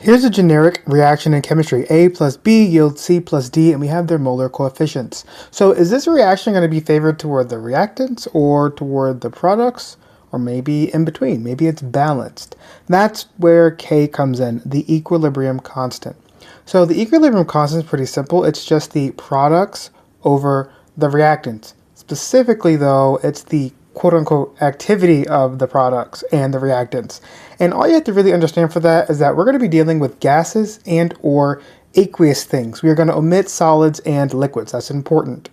Here's a generic reaction in chemistry. A plus B yields C plus D, and we have their molar coefficients. So is this reaction going to be favored toward the reactants or toward the products? Or maybe in between? Maybe it's balanced. That's where K comes in, the equilibrium constant. So the equilibrium constant is pretty simple. It's just the products over the reactants. Specifically, though, it's the quote-unquote activity of the products and the reactants. And all you have to really understand for that is that we're going to be dealing with gases and or aqueous things. We are going to omit solids and liquids. That's important.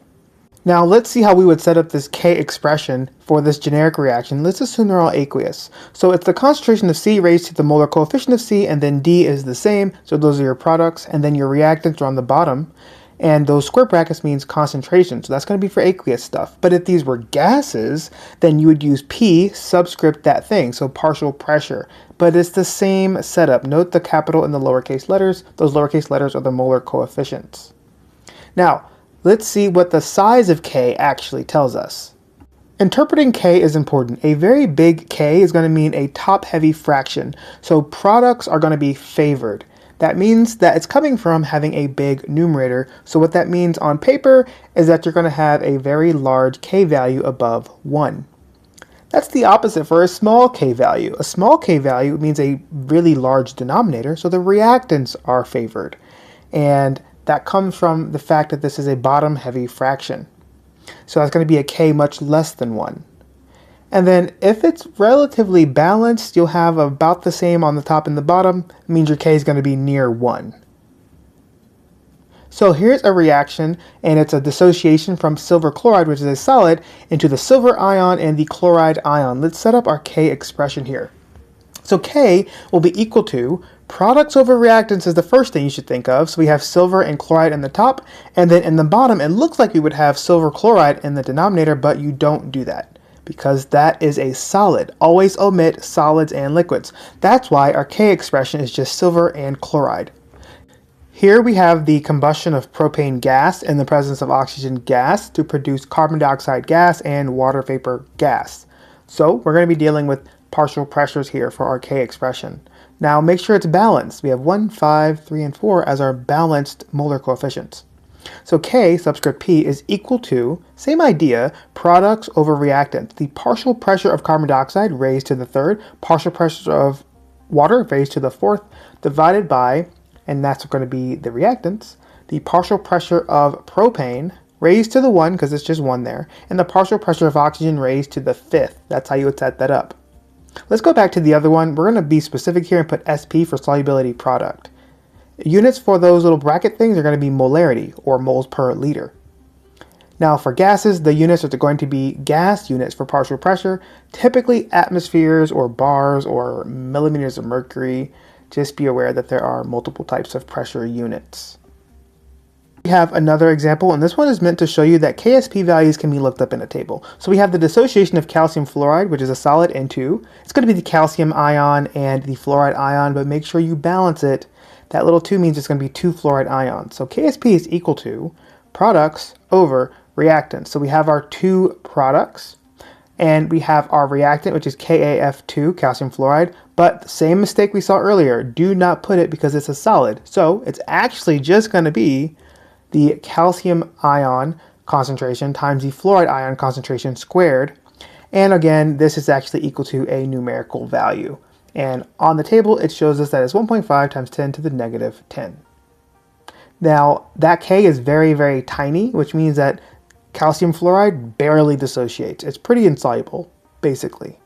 Now let's see how we would set up this K expression for this generic reaction. Let's assume they're all aqueous. So it's the concentration of C raised to the molar coefficient of C, and then D is the same. So those are your products, and then your reactants are on the bottom. And those square brackets means concentration, so that's going to be for aqueous stuff. But if these were gases, then you would use P subscript that thing, so partial pressure. But it's the same setup. Note the capital and the lowercase letters. Those lowercase letters are the molar coefficients. Now, let's see what the size of K actually tells us. Interpreting K is important. A very big K is going to mean a top-heavy fraction, so products are going to be favored. That means that it's coming from having a big numerator. So what that means on paper is that you're going to have a very large K value above 1. That's the opposite for a small K value. A small K value means a really large denominator, so the reactants are favored. And that comes from the fact that this is a bottom-heavy fraction. So that's going to be a K much less than 1. And then if it's relatively balanced, you'll have about the same on the top and the bottom. It means your K is going to be near 1. So here's a reaction, and it's a dissociation from silver chloride, which is a solid, into the silver ion and the chloride ion. Let's set up our K expression here. So K will be equal to products over reactants is the first thing you should think of. So we have silver and chloride in the top, and then in the bottom, it looks like we would have silver chloride in the denominator, but you don't do that, because that is a solid. Always omit solids and liquids. That's why our K expression is just silver and chloride. Here we have the combustion of propane gas in the presence of oxygen gas to produce carbon dioxide gas and water vapor gas. So we're going to be dealing with partial pressures here for our K expression. Now make sure it's balanced. We have 1, 5, 3, and 4 as our balanced molar coefficients. So K subscript P is equal to, same idea, products over reactants. The partial pressure of carbon dioxide raised to the third, partial pressure of water raised to the fourth, divided by, and that's going to be the reactants, the partial pressure of propane raised to the 1, because it's just 1 there, and the partial pressure of oxygen raised to the fifth. That's how you would set that up. Let's go back to the other one. We're going to be specific here and put SP for solubility product. Units for those little bracket things are going to be molarity, or moles per liter. Now for gases, the units are going to be gas units for partial pressure, typically atmospheres or bars or millimeters of mercury. Just be aware that there are multiple types of pressure units. We have another example, and this one is meant to show you that KSP values can be looked up in a table. So we have the dissociation of calcium fluoride, which is a solid N2. It's going to be the calcium ion and the fluoride ion, but make sure you balance it. That little 2 means it's going to be 2 fluoride ions. So KSP is equal to products over reactants. So we have our 2 products, and we have our reactant, which is KAF2, calcium fluoride. But the same mistake we saw earlier, do not put it because it's a solid. So it's actually just going to be the calcium ion concentration times the fluoride ion concentration squared. And again, this is actually equal to a numerical value. And on the table, it shows us that it's 1.5 times 10 to the negative 10. Now, that K is very, very tiny, which means that calcium fluoride barely dissociates. It's pretty insoluble, basically.